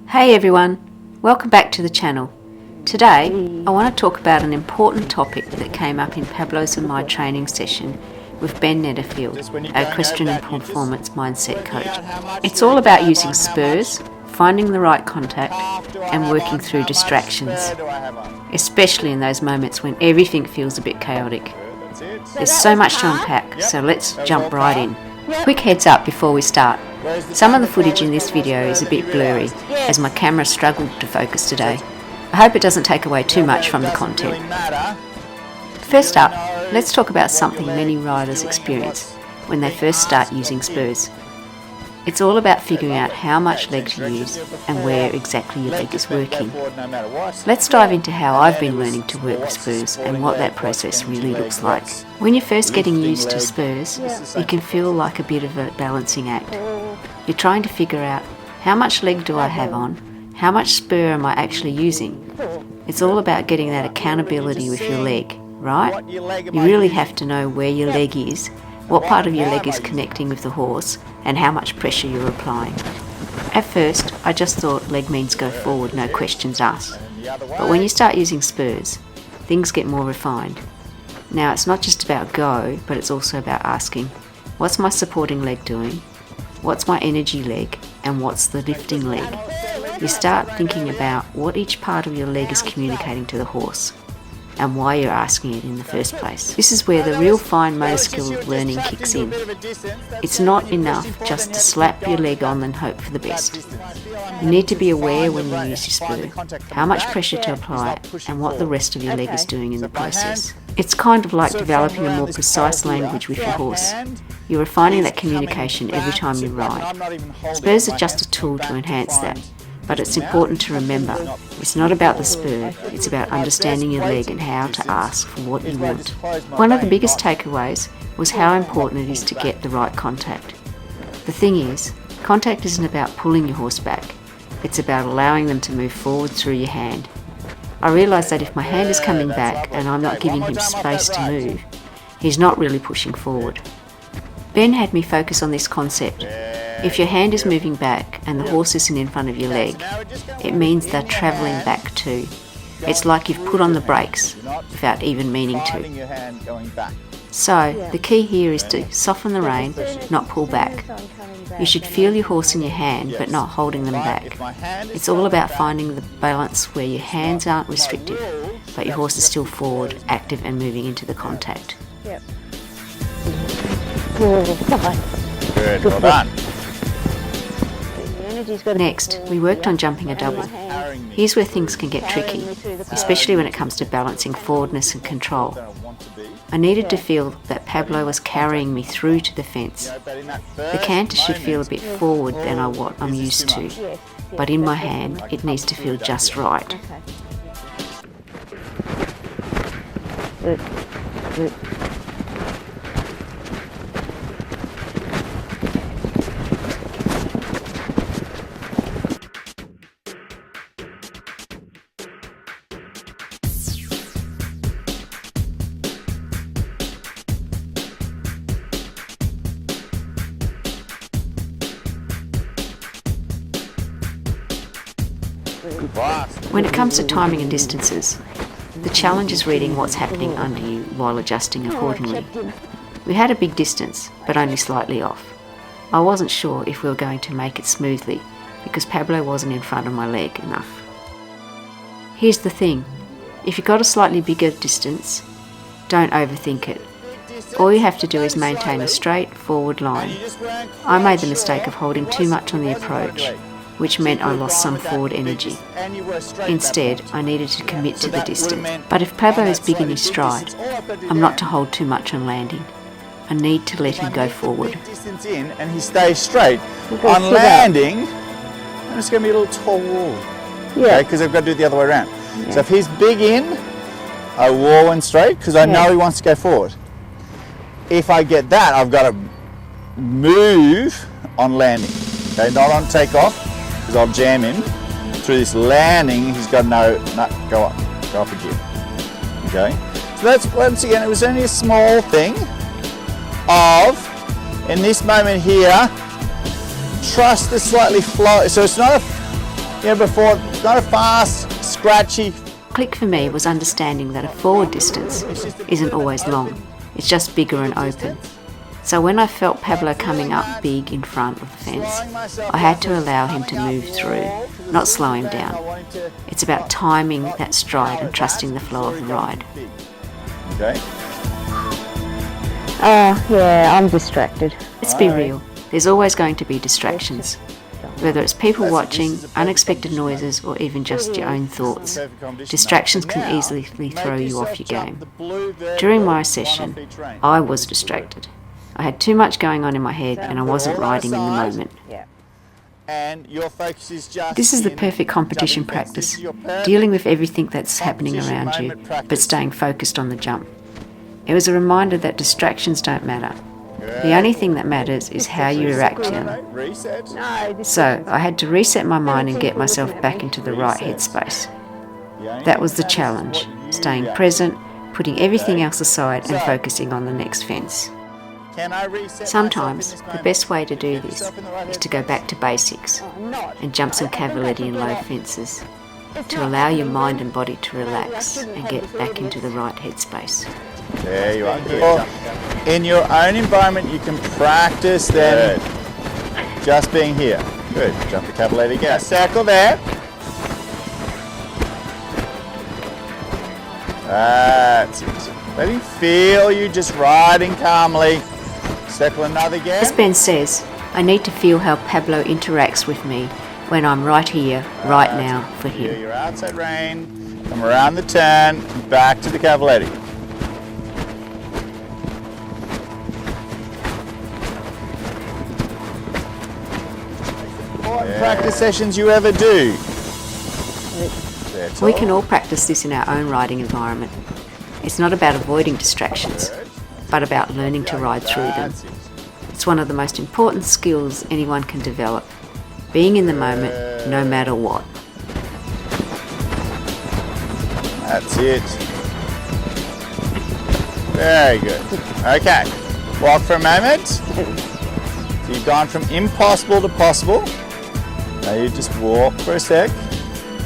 Hey everyone, welcome back to the channel. Today I want to talk about an important topic that came up in Pablo's and my training session with Ben Netterfield, our Equestrian and Performance Mindset Coach. It's all about using spurs, finding the right contact and working through distractions, especially in those moments when everything feels a bit chaotic. There's so much to unpack, so let's jump right in. Quick heads up before we start. Some of the footage in this video is a bit blurry as my camera struggled to focus today. I hope it doesn't take away too much from the content. First up, let's talk about something many riders experience when they first start using spurs. It's all about figuring out how much leg to use and where exactly your leg is working. Let's dive into how I've been learning to work with spurs and what that process really looks like. When you're first getting used to spurs, it can feel like a bit of a balancing act. You're trying to figure out how much leg do I have on, how much spur am I actually using. It's all about getting that accountability with your leg, right? You really have to know where your leg is, what part of your leg is connecting with the horse, and how much pressure you're applying. At first, I just thought leg means go forward, no questions asked. But when you start using spurs, things get more refined. Now it's not just about go, but it's also about asking, what's my supporting leg doing? What's my energy leg? And what's the lifting leg? You start thinking about what each part of your leg is communicating to the horse and why you're asking it in the first place. This is where the real fine motor skill learning kicks in. It's not enough just to slap your leg on and hope for the best. You need to be aware when you use your spur, how much pressure to apply and what the rest of your leg is doing in the process. It's kind of like developing a more precise language with your horse. You're refining that communication every time you ride. Spurs are just a tool to enhance that. But it's important to remember, it's not about the spur, it's about understanding your leg and how to ask for what you want. One of the biggest takeaways was how important it is to get the right contact. The thing is, contact isn't about pulling your horse back, it's about allowing them to move forward through your hand. I realised that if my hand is coming back and I'm not giving him space to move, he's not really pushing forward. Ben had me focus on this concept. If your hand is moving back and the horse isn't in front of your leg, it means they're travelling back too. It's like you've put on the brakes without even meaning to. So, the key here is to soften the rein, not pull back. You should feel your horse in your hand but not holding them back. It's all about finding the balance where your hands aren't restrictive, but your horse is still forward, active and moving into the contact. Good, well done. Next, we worked on jumping a double. Here's where things can get tricky, especially when it comes to balancing forwardness and control. I needed to feel that Pablo was carrying me through to the fence. The canter should feel a bit forward than what I'm used to, but in my hand it needs to feel just right. When it comes to timing and distances, the challenge is reading what's happening under you while adjusting accordingly. We had a big distance, but only slightly off. I wasn't sure if we were going to make it smoothly because Pablo wasn't in front of my leg enough. Here's the thing, if you've got a slightly bigger distance, don't overthink it. All you have to do is maintain a straight forward line. I made the mistake of holding too much on the approach, which meant I lost some forward energy. Instead, I needed to commit to the distance. But if Pablo is big in his stride, I'm not to hold too much on landing. I need to let him go forward. Distance in and he stays straight. On landing, I'm just going to be a little tall wall. Yeah. Because I've got to do it the other way around. Yeah. So if he's big in, I wall and straight because I know he wants to go forward. If I get that, I've got to move on landing. Okay, not on takeoff. Because I'll jam him through this landing. He's got no, go up a gear. Okay, so that's once again. It was only a small thing of, in this moment here, trust the slightly flow. So it's not a before, not a fast, scratchy. Click for me was understanding that a forward distance isn't always long, it's just bigger and open. So when I felt Pablo coming up big in front of the fence, I had to allow him to move through, not slow him down. It's about timing that stride and trusting the flow of the ride. Okay. Oh, yeah, I'm distracted. Let's be real, there's always going to be distractions. Whether it's people watching, unexpected noises, or even just your own thoughts. Distractions can easily throw you off your game. During my session, I was distracted. I had too much going on in my head and I wasn't riding in the moment. This is the perfect competition practice, dealing with everything that's happening around you, but staying focused on the jump. It was a reminder that distractions don't matter. The only thing that matters is how you react to them. So I had to reset my mind and get myself back into the right headspace. That was the challenge, staying present, putting everything else aside and focusing on the next fence. Sometimes the best way to do this is to go back to basics and jump some cavaletti and low fences to allow your mind and body to relax and get back into the right headspace. There you are. In your own environment, you can practice then just being here. Good. Jump the cavaletti again. Circle there. That's it. Let him feel you just riding calmly. Circle another again. As Ben says, I need to feel how Pablo interacts with me when I'm right here, right now for him. Your outside rein. Come around the turn. Back to the cavaletti. Practice sessions you ever do. We can all practice this in our own riding environment. It's not about avoiding distractions, but about learning to ride through them. It's one of the most important skills anyone can develop, being in the moment no matter what. That's it. Very good. Okay, walk for a moment. So you've gone from impossible to possible. Now you just walk for a sec.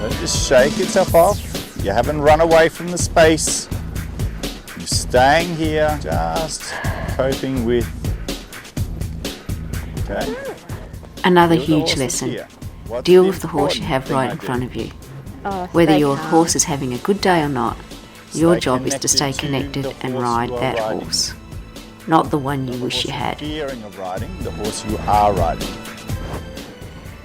Let it just shake itself off. You haven't run away from the space. You're staying here, just coping with. Okay. Another huge lesson. Deal with the horse you have right in front of you. Whether your horse is having a good day or not, your job is to stay connected and ride that horse, not the one you wish you had. Fearing of riding the horse you are riding.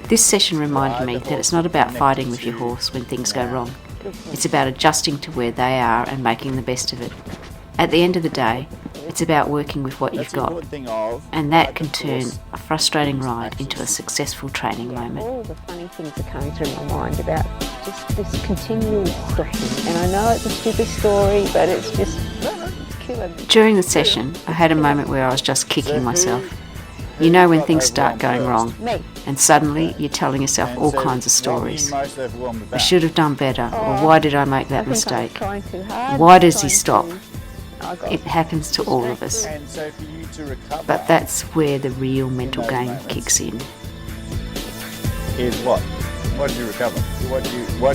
This session reminded me that it's not about fighting with your horse when things go wrong. It's about adjusting to where they are and making the best of it. At the end of the day, it's about working with what you've got, and that can turn a frustrating ride into a successful training moment. All the funny things are coming through my mind about just this continual stopping. And I know it's a stupid story, but it's just killing me. During the session, I had a moment where I was just kicking myself. You know when things start going wrong, and suddenly you're telling yourself all kinds of stories. I should have done better, or why did I make that mistake? Why does he stop? It happens to all of us. But that's where the real mental game kicks in. Is what? What did you recover? What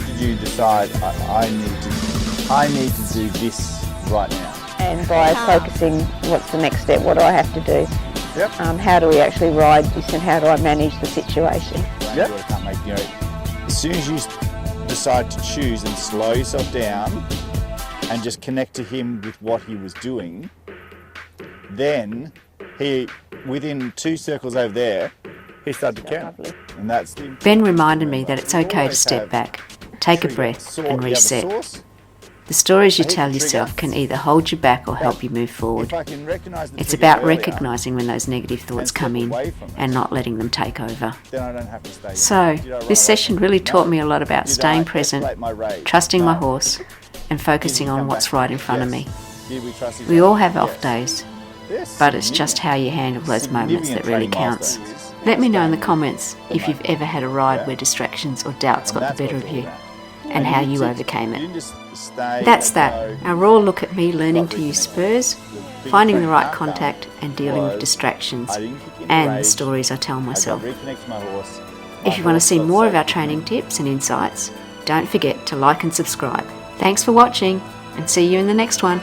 did you decide I need to do this right now? And by focusing, what's the next step? What do I have to do? Yep. How do we actually ride this and how do I manage the situation? Yep. As soon as you decide to choose and slow yourself down and just connect to him with what he was doing, then he, within 2 circles over there, he started to count. And that's the... Ben reminded me that it's okay to step back, take a breath and reset. The stories you tell yourself can either hold you back or help you move forward. It's about recognising when those negative thoughts come in and not letting them take over. So, this session really taught me a lot about staying present, trusting my horse, and focusing on what's right in front of me. We all have off days, but it's just how you handle those moments that really counts. Let me know in the comments if you've ever had a ride where distractions or doubts got the better of you, and how you overcame it. That's that, a raw look at me learning to use spurs, finding the right contact and dealing with distractions, and the stories I tell myself. If you want to see more of our training tips and insights, don't forget to like and subscribe. Thanks for watching, and see you in the next one.